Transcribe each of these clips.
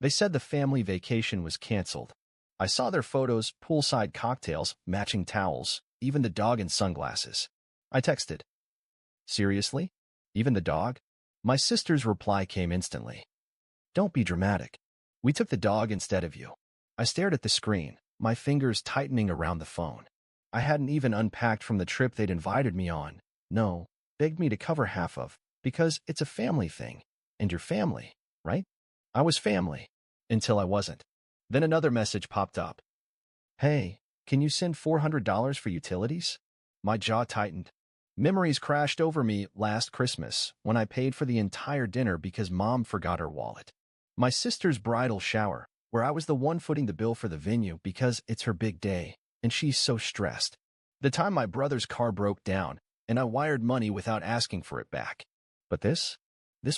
They said the family vacation was canceled. I saw their photos, poolside cocktails, matching towels, even the dog in sunglasses. I texted, "Seriously? Even the dog?" My sister's reply came instantly. "Don't be dramatic. We took the dog instead of you." I stared at the screen, my fingers tightening around the phone. I hadn't even unpacked from the trip they'd invited me on. No, begged me to cover half of, because it's a family thing. And you're family, right? I was family. Until I wasn't. Then another message popped up. "Hey, can you send $400 for utilities?" My jaw tightened. Memories crashed over me last Christmas when I paid for the entire dinner because Mom forgot her wallet. My sister's bridal shower, where I was the one footing the bill for the venue because it's her big day, and she's so stressed. The time my brother's car broke down, and I wired money without asking for it back. But this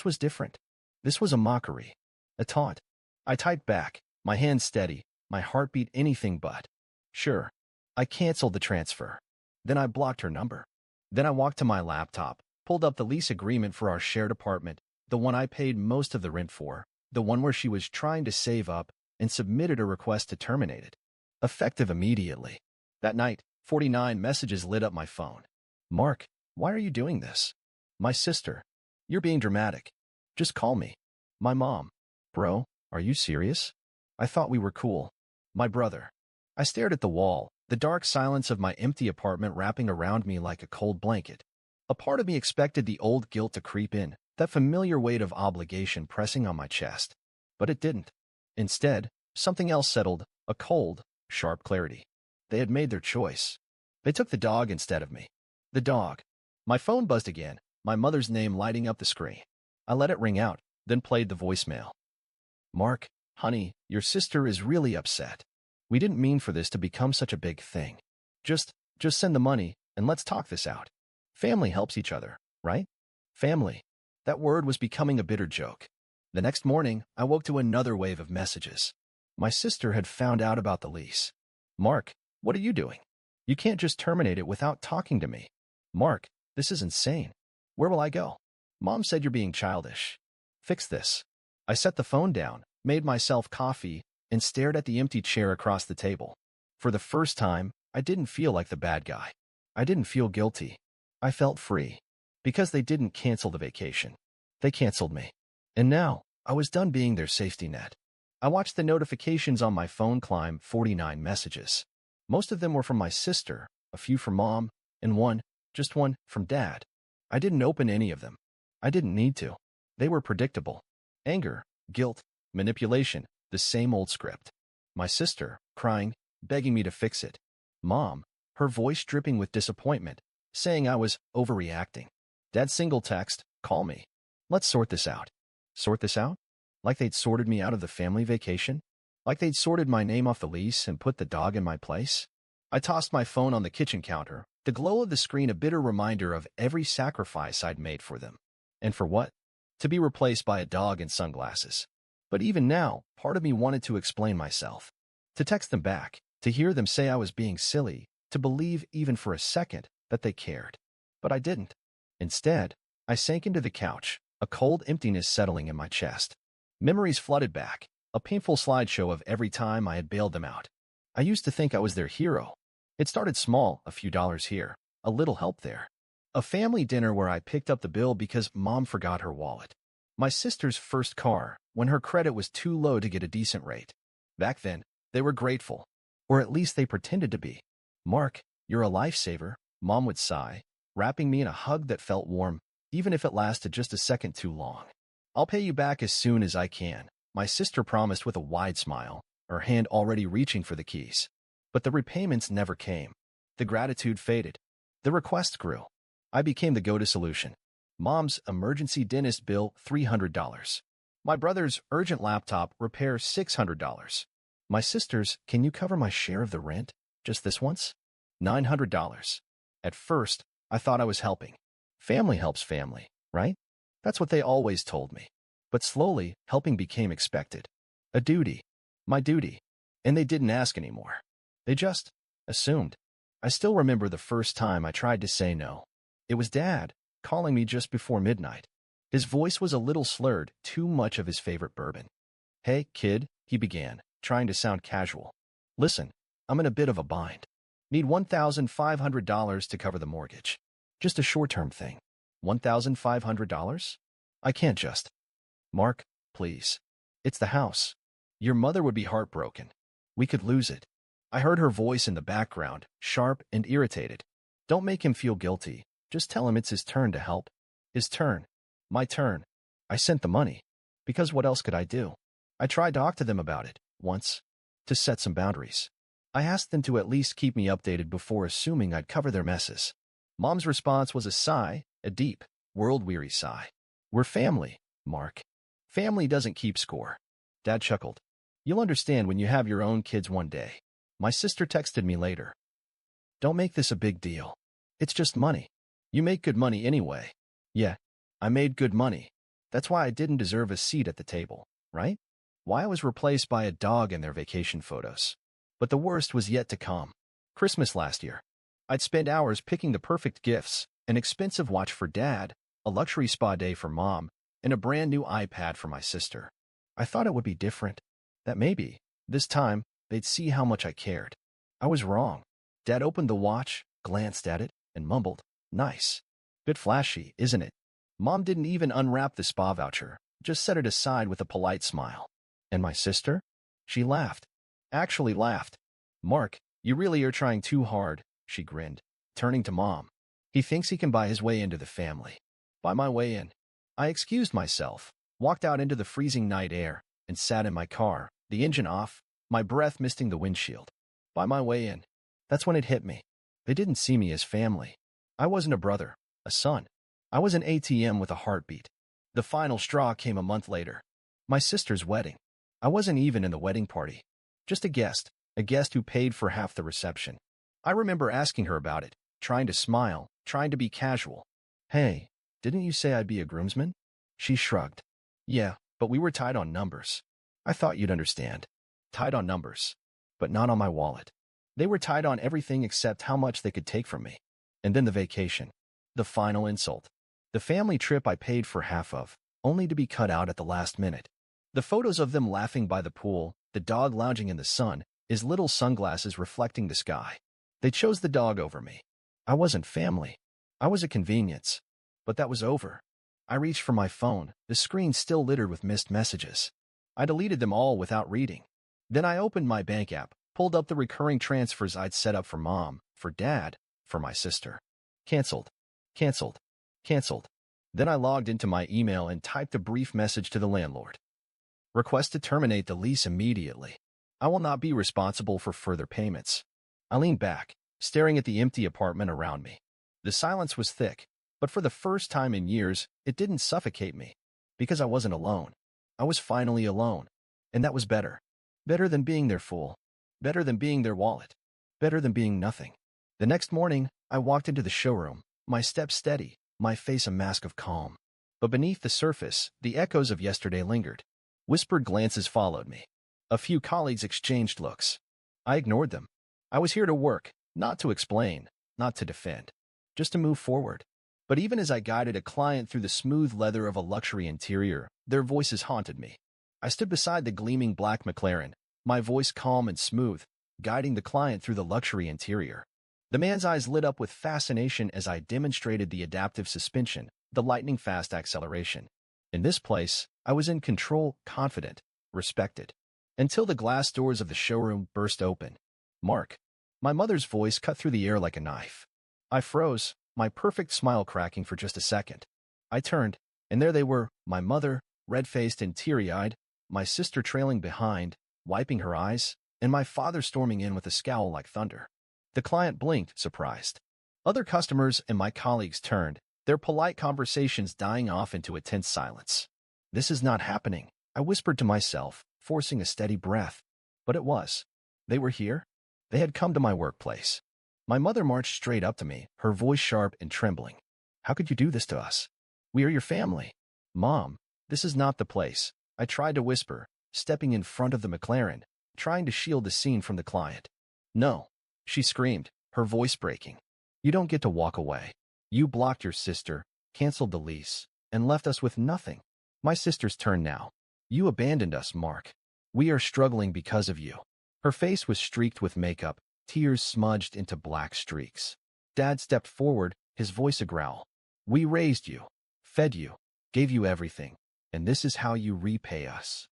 was different. This was a mockery, a taunt. I typed back, my hands steady, my heartbeat anything but. Sure. I canceled the transfer. Then I blocked her number. Then I walked to my laptop, pulled up the lease agreement for our shared apartment, the one I paid most of the rent for, the one where she was trying to save up, and submitted a request to terminate it. Effective immediately. That night, 49 messages lit up my phone. "Mark, why are you doing this?" My sister, "You're being dramatic. Just call me." My mom, "Bro, are you serious? I thought we were cool." My brother. I stared at the wall, the dark silence of my empty apartment wrapping around me like a cold blanket. A part of me expected the old guilt to creep in, that familiar weight of obligation pressing on my chest. But it didn't. Instead, something else settled, a cold, sharp clarity. They had made their choice. They took the dog instead of me. The dog. My phone buzzed again, my mother's name lighting up the screen. I let it ring out, then played the voicemail. "Mark, honey, your sister is really upset. We didn't mean for this to become such a big thing. Just send the money, and let's talk this out. Family helps each other, right?" Family. That word was becoming a bitter joke. The next morning, I woke to another wave of messages. My sister had found out about the lease. "Mark, what are you doing? You can't just terminate it without talking to me. Mark, this is insane. Where will I go? Mom said you're being childish. Fix this." I set the phone down, made myself coffee, and stared at the empty chair across the table. For the first time, I didn't feel like the bad guy. I didn't feel guilty. I felt free. Because they didn't cancel the vacation. They canceled me. And now, I was done being their safety net. I watched the notifications on my phone climb 49 messages. Most of them were from my sister, a few from Mom, and just one, from Dad. I didn't open any of them. I didn't need to. They were predictable. Anger, guilt, manipulation, the same old script. My sister, crying, begging me to fix it. Mom, her voice dripping with disappointment, saying I was overreacting. Dad's single text, "Call me. Let's sort this out." Sort this out? Like they'd sorted me out of the family vacation? Like they'd sorted my name off the lease and put the dog in my place? I tossed my phone on the kitchen counter, the glow of the screen a bitter reminder of every sacrifice I'd made for them. And for what? To be replaced by a dog in sunglasses. But even now, part of me wanted to explain myself. To text them back, to hear them say I was being silly, to believe even for a second that they cared. But I didn't. Instead, I sank into the couch, a cold emptiness settling in my chest. Memories flooded back, a painful slideshow of every time I had bailed them out. I used to think I was their hero. It started small, a few dollars here, a little help there. A family dinner where I picked up the bill because Mom forgot her wallet. My sister's first car, when her credit was too low to get a decent rate. Back then, they were grateful. Or at least they pretended to be. "Mark, you're a lifesaver," Mom would sigh, wrapping me in a hug that felt warm, even if it lasted just a second too long. "I'll pay you back as soon as I can," my sister promised with a wide smile, her hand already reaching for the keys. But the repayments never came. The gratitude faded. The requests grew. I became the go-to solution. Mom's emergency dentist bill, $300. My brother's urgent laptop repair, $600. My sister's, "Can you cover my share of the rent? Just this once?" $900. At first, I thought I was helping. Family helps family, right? That's what they always told me. But slowly, helping became expected. A duty. My duty. And they didn't ask anymore. They just assumed. I still remember the first time I tried to say no. It was Dad, calling me just before midnight. His voice was a little slurred, too much of his favorite bourbon. Hey, kid, he began, trying to sound casual. Listen, I'm in a bit of a bind. Need $1,500 to cover the mortgage. Just a short-term thing. $1,500? I can't just. Mark, please. It's the house. Your mother would be heartbroken. We could lose it. I heard her voice in the background, sharp and irritated. Don't make him feel guilty. Just tell him it's his turn to help. His turn. My turn. I sent the money. Because what else could I do? I tried to talk to them about it, once. To set some boundaries. I asked them to at least keep me updated before assuming I'd cover their messes. Mom's response was a sigh, a deep, world-weary sigh. We're family, Mark. Family doesn't keep score. Dad chuckled. You'll understand when you have your own kids one day. My sister texted me later. Don't make this a big deal. It's just money. You make good money anyway. Yeah, I made good money. That's why I didn't deserve a seat at the table, right? Why I was replaced by a dog in their vacation photos. But the worst was yet to come. Christmas last year. I'd spent hours picking the perfect gifts, an expensive watch for Dad, a luxury spa day for Mom, and a brand new iPad for my sister. I thought it would be different. That maybe, this time, they'd see how much I cared. I was wrong. Dad opened the watch, glanced at it, and mumbled, Nice. Bit flashy, isn't it? Mom didn't even unwrap the spa voucher, just set it aside with a polite smile. And my sister? She laughed. Actually laughed. Mark, you really are trying too hard, she grinned, turning to Mom. He thinks he can buy his way into the family. Buy my way in. I excused myself, walked out into the freezing night air, and sat in my car, the engine off, my breath misting the windshield. Buy my way in. That's when it hit me. They didn't see me as family. I wasn't a brother, a son. I was an ATM with a heartbeat. The final straw came a month later. My sister's wedding. I wasn't even in the wedding party. Just a guest who paid for half the reception. I remember asking her about it, trying to smile, trying to be casual. Hey, didn't you say I'd be a groomsman? She shrugged. Yeah, but we were tied on numbers. I thought you'd understand. Tied on numbers. But not on my wallet. They were tied on everything except how much they could take from me. And then the vacation. The final insult. The family trip I paid for half of, only to be cut out at the last minute. The photos of them laughing by the pool, the dog lounging in the sun, his little sunglasses reflecting the sky. They chose the dog over me. I wasn't family. I was a convenience. But that was over. I reached for my phone, the screen still littered with missed messages. I deleted them all without reading. Then I opened my bank app, pulled up the recurring transfers I'd set up for Mom, for Dad, for my sister. Canceled. Canceled. Canceled. Then I logged into my email and typed a brief message to the landlord. Request to terminate the lease immediately. I will not be responsible for further payments. I leaned back, staring at the empty apartment around me. The silence was thick, but for the first time in years, it didn't suffocate me. Because I wasn't alone. I was finally alone. And that was better. Better than being their fool. Better than being their wallet. Better than being nothing. The next morning, I walked into the showroom, my steps steady, my face a mask of calm. But beneath the surface, the echoes of yesterday lingered. Whispered glances followed me. A few colleagues exchanged looks. I ignored them. I was here to work, not to explain, not to defend, just to move forward. But even as I guided a client through the smooth leather of a luxury interior, their voices haunted me. I stood beside the gleaming black McLaren, my voice calm and smooth, guiding the client through the luxury interior. The man's eyes lit up with fascination as I demonstrated the adaptive suspension, the lightning-fast acceleration. In this place, I was in control, confident, respected. Until the glass doors of the showroom burst open. Mark. My mother's voice cut through the air like a knife. I froze, my perfect smile cracking for just a second. I turned, and there they were, my mother, red-faced and teary-eyed, my sister trailing behind, wiping her eyes, and my father storming in with a scowl like thunder. The client blinked, surprised. Other customers and my colleagues turned, their polite conversations dying off into a tense silence. This is not happening, I whispered to myself, forcing a steady breath. But it was. They were here. They had come to my workplace. My mother marched straight up to me, her voice sharp and trembling. How could you do this to us? We are your family. Mom, this is not the place. I tried to whisper, stepping in front of the McLaren, trying to shield the scene from the client. No, she screamed, her voice breaking. You don't get to walk away. You blocked your sister, canceled the lease, and left us with nothing. My sister's turn now. You abandoned us, Mark. We are struggling because of you. Her face was streaked with makeup, tears smudged into black streaks. Dad stepped forward, his voice a growl. We raised you, fed you, gave you everything, and this is how you repay us.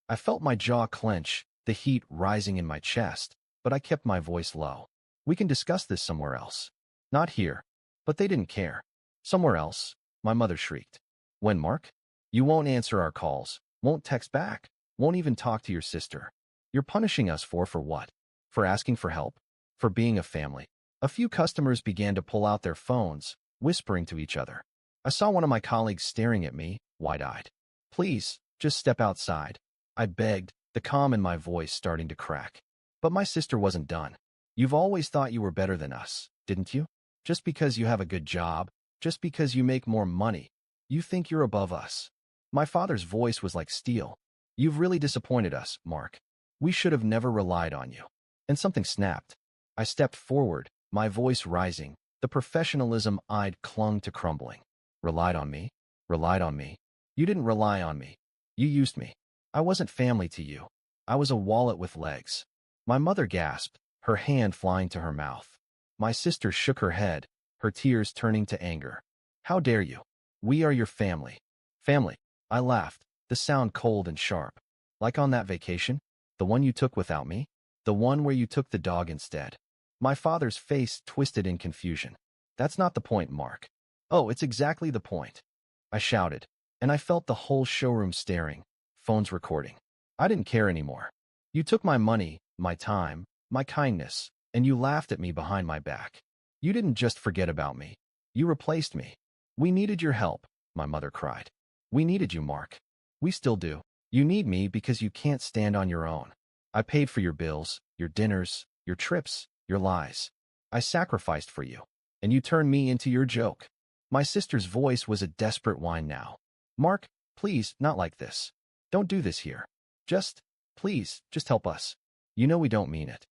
I felt my jaw clench, the heat rising in my chest, but I kept my voice low. We can discuss this somewhere else. Not here. But they didn't care. Somewhere else, my mother shrieked. When, Mark? You won't answer our calls, won't text back, won't even talk to your sister. You're punishing us for what? For asking for help? For being a family? A few customers began to pull out their phones, whispering to each other. I saw one of my colleagues staring at me, wide-eyed. Please, just step outside. I begged, the calm in my voice starting to crack. But my sister wasn't done. You've always thought you were better than us, didn't you? Just because you have a good job, just because you make more money, you think you're above us. My father's voice was like steel. You've really disappointed us, Mark. We should have never relied on you. And something snapped. I stepped forward, my voice rising, the professionalism I'd clung to crumbling. Relied on me? Relied on me? You didn't rely on me. You used me. I wasn't family to you. I was a wallet with legs. My mother gasped, her hand flying to her mouth. My sister shook her head, her tears turning to anger. How dare you? We are your family. Family. I laughed, the sound cold and sharp. Like on that vacation? The one you took without me? The one where you took the dog instead? My father's face twisted in confusion. That's not the point, Mark. Oh, it's exactly the point. I shouted, and I felt the whole showroom staring, phones recording. I didn't care anymore. You took my money, my time, my kindness, and you laughed at me behind my back. You didn't just forget about me. You replaced me. We needed your help, my mother cried. We needed you, Mark. We still do. You need me because you can't stand on your own. I paid for your bills, your dinners, your trips, your lies. I sacrificed for you, and you turned me into your joke. My sister's voice was a desperate whine now. Mark, please, not like this. Don't do this here. Please, just help us. You know we don't mean it.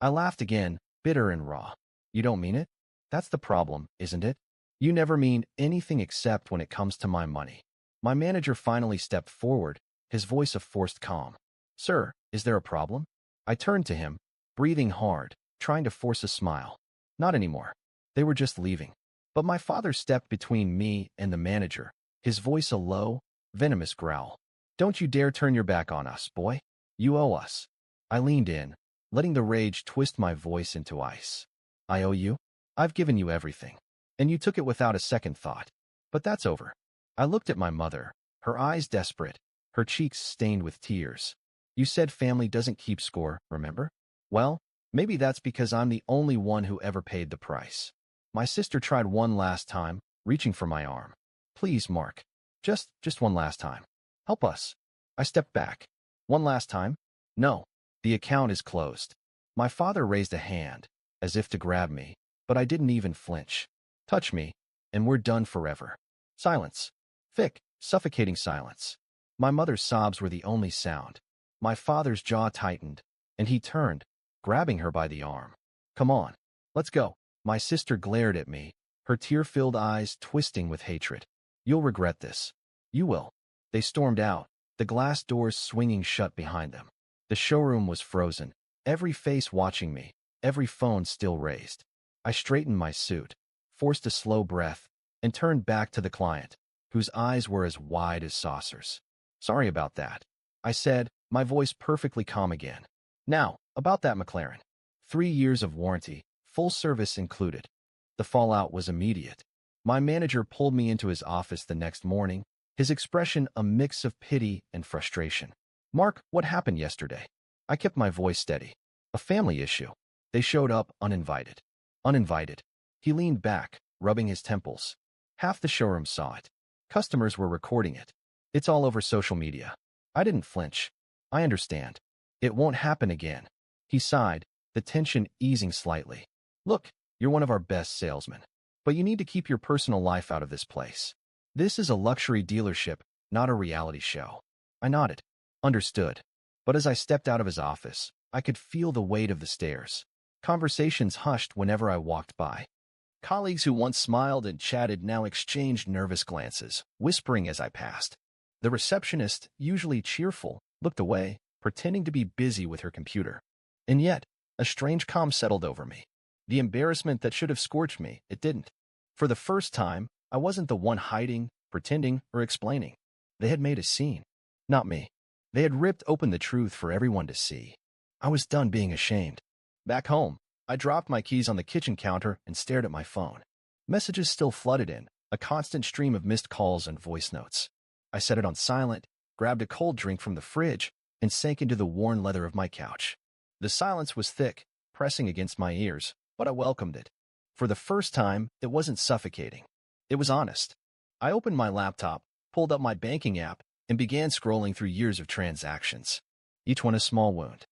I laughed again, bitter and raw. You don't mean it? That's the problem, isn't it? You never mean anything except when it comes to my money. My manager finally stepped forward, his voice a forced calm. Sir, is there a problem? I turned to him, breathing hard, trying to force a smile. Not anymore. They were just leaving. But my father stepped between me and the manager, his voice a low, venomous growl. Don't you dare turn your back on us, boy. You owe us. I leaned in, letting the rage twist my voice into ice. I owe you? I've given you everything. And you took it without a second thought. But that's over. I looked at my mother, her eyes desperate, her cheeks stained with tears. You said family doesn't keep score, remember? Well, maybe that's because I'm the only one who ever paid the price. My sister tried one last time, reaching for my arm. Please, Mark. Just one last time. Help us. I stepped back. One last time? No. The account is closed. My father raised a hand, as if to grab me, but I didn't even flinch. Touch me, and we're done forever. Silence. Thick, suffocating silence. My mother's sobs were the only sound. My father's jaw tightened, and he turned, grabbing her by the arm. Come on, let's go. My sister glared at me, her tear-filled eyes twisting with hatred. You'll regret this. You will. They stormed out, the glass doors swinging shut behind them. The showroom was frozen, every face watching me, every phone still raised. I straightened my suit, forced a slow breath, and turned back to the client, whose eyes were as wide as saucers. Sorry about that, I said, my voice perfectly calm again. Now, about that McLaren. 3 years of warranty, full service included. The fallout was immediate. My manager pulled me into his office the next morning, his expression a mix of pity and frustration. Mark, what happened yesterday? I kept my voice steady. A family issue. They showed up uninvited. Uninvited. He leaned back, rubbing his temples. Half the showroom saw it. Customers were recording it. It's all over social media. I didn't flinch. I understand. It won't happen again. He sighed, the tension easing slightly. Look, you're one of our best salesmen. But you need to keep your personal life out of this place. This is a luxury dealership, not a reality show. I nodded. Understood. But as I stepped out of his office, I could feel the weight of the stairs. Conversations hushed whenever I walked by. Colleagues who once smiled and chatted now exchanged nervous glances, whispering as I passed. The receptionist, usually cheerful, looked away, pretending to be busy with her computer. And yet, a strange calm settled over me. The embarrassment that should have scorched me, it didn't. For the first time, I wasn't the one hiding, pretending, or explaining. They had made a scene. Not me. They had ripped open the truth for everyone to see. I was done being ashamed. Back home, I dropped my keys on the kitchen counter and stared at my phone. Messages still flooded in, a constant stream of missed calls and voice notes. I set it on silent, grabbed a cold drink from the fridge, and sank into the worn leather of my couch. The silence was thick, pressing against my ears, but I welcomed it. For the first time, it wasn't suffocating. It was honest. I opened my laptop, pulled up my banking app, and began scrolling through years of transactions. Each one a small wound.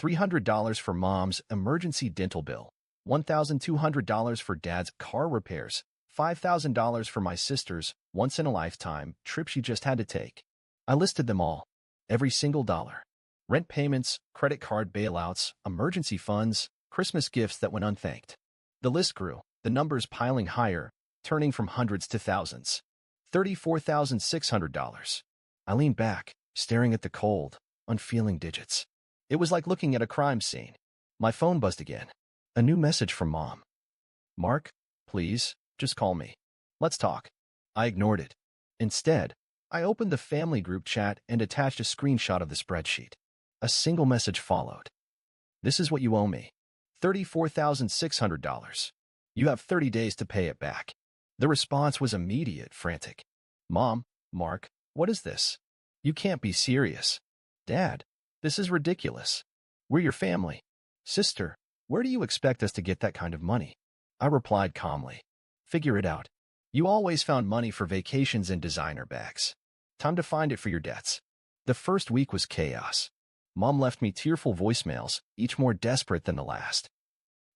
$300 for mom's emergency dental bill, $1,200 for dad's car repairs, $5,000 for my sister's once-in-a-lifetime trip she just had to take. I listed them all, every single dollar. Rent payments, credit card bailouts, emergency funds, Christmas gifts that went unthanked. The list grew, the numbers piling higher, turning from hundreds to thousands. $34,600. I leaned back, staring at the cold, unfeeling digits. It was like looking at a crime scene. My phone buzzed again. A new message from Mom. "Mark, please, just call me. Let's talk." I ignored it. Instead, I opened the family group chat and attached a screenshot of the spreadsheet. A single message followed. "This is what you owe me. $34,600. You have 30 days to pay it back." The response was immediate, frantic. "Mom, Mark, what is this? You can't be serious. Dad, this is ridiculous. We're your family. Sister, where do you expect us to get that kind of money?" I replied calmly. "Figure it out. You always found money for vacations and designer bags. Time to find it for your debts." The first week was chaos. Mom left me tearful voicemails, each more desperate than the last.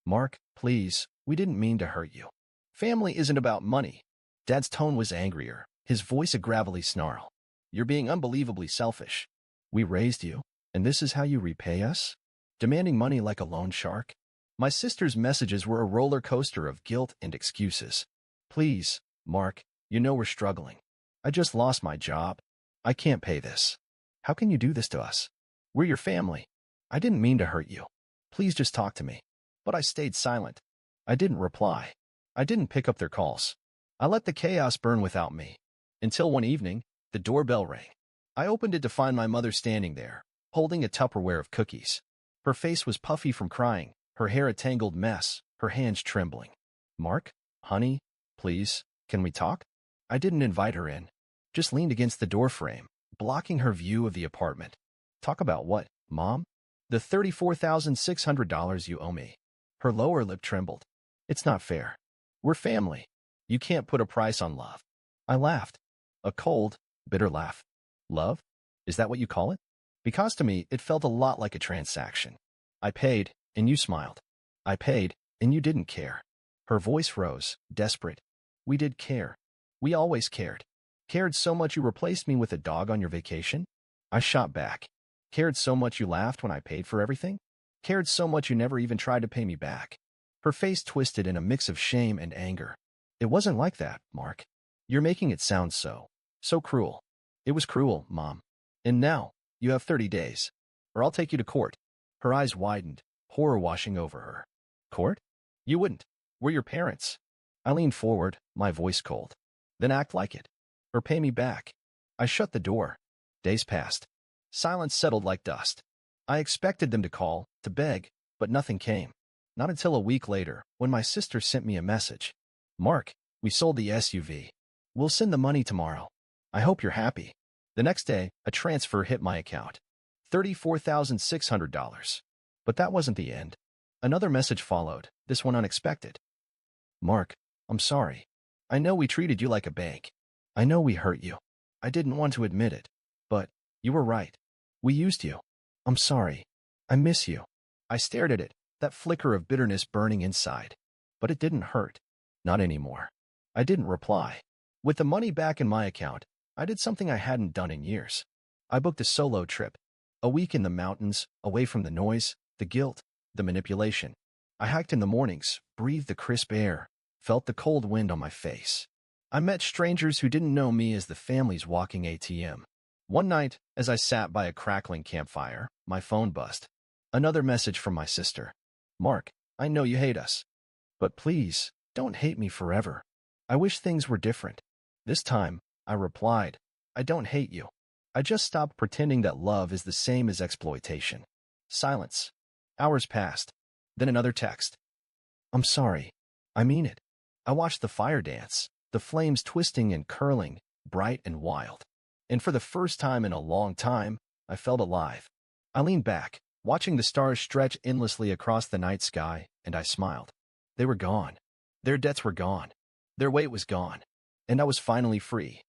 "Mark, please, we didn't mean to hurt you. Family isn't about money." Dad's tone was angrier, his voice a gravelly snarl. "You're being unbelievably selfish. We raised you, and this is how you repay us? Demanding money like a loan shark?" My sister's messages were a roller coaster of guilt and excuses. "Please, Mark, you know we're struggling. I just lost my job. I can't pay this. How can you do this to us? We're your family. I didn't mean to hurt you. Please just talk to me." But I stayed silent. I didn't reply. I didn't pick up their calls. I let the chaos burn without me. Until one evening, the doorbell rang. I opened it to find my mother standing there, holding a Tupperware of cookies. Her face was puffy from crying, her hair a tangled mess, her hands trembling. "Mark, honey, please, can we talk?" I didn't invite her in, just leaned against the doorframe, blocking her view of the apartment. "Talk about what, Mom?" "The $34,600 you owe me." Her lower lip trembled. "It's not fair. We're family. You can't put a price on love." I laughed. A cold, bitter laugh. "Love? Is that what you call it?" Because to me, it felt a lot like a transaction. "I paid, and you smiled. I paid, and you didn't care." Her voice rose, desperate. "We did care. We always cared. Cared so much you replaced me with a dog on your vacation?" I shot back. "Cared so much you laughed when I paid for everything? Cared so much you never even tried to pay me back?" Her face twisted in a mix of shame and anger. "It wasn't like that, Mark. You're making it sound so cruel." "It was cruel, Mom. And now, you have 30 days, or I'll take you to court." Her eyes widened, horror washing over her. "Court? You wouldn't. We're your parents." I leaned forward, my voice cold. "Then act like it, or pay me back." I shut the door. Days passed. Silence settled like dust. I expected them to call, to beg, but nothing came. Not until a week later, when my sister sent me a message. "Mark, we sold the SUV. We'll send the money tomorrow. I hope you're happy." The next day, a transfer hit my account. $34,600. But that wasn't the end. Another message followed, this one unexpected. "Mark, I'm sorry. I know we treated you like a bank. I know we hurt you. I didn't want to admit it. But you were right. We used you. I'm sorry. I miss you." I stared at it, that flicker of bitterness burning inside. But it didn't hurt. Not anymore. I didn't reply. With the money back in my account, I did something I hadn't done in years. I booked a solo trip. A week in the mountains, away from the noise, the guilt, the manipulation. I hiked in the mornings, breathed the crisp air, felt the cold wind on my face. I met strangers who didn't know me as the family's walking ATM. One night, as I sat by a crackling campfire, my phone buzzed. Another message from my sister. Mark, I know you hate us. But please, don't hate me forever. I wish things were different. This time, I replied, I don't hate you. I just stopped pretending that love is the same as exploitation. Silence. Hours passed. Then another text. I'm sorry. I mean it. I watched the fire dance, the flames twisting and curling, bright and wild. And for the first time in a long time, I felt alive. I leaned back, watching the stars stretch endlessly across the night sky, and I smiled. They were gone. Their debts were gone. Their weight was gone. And I was finally free.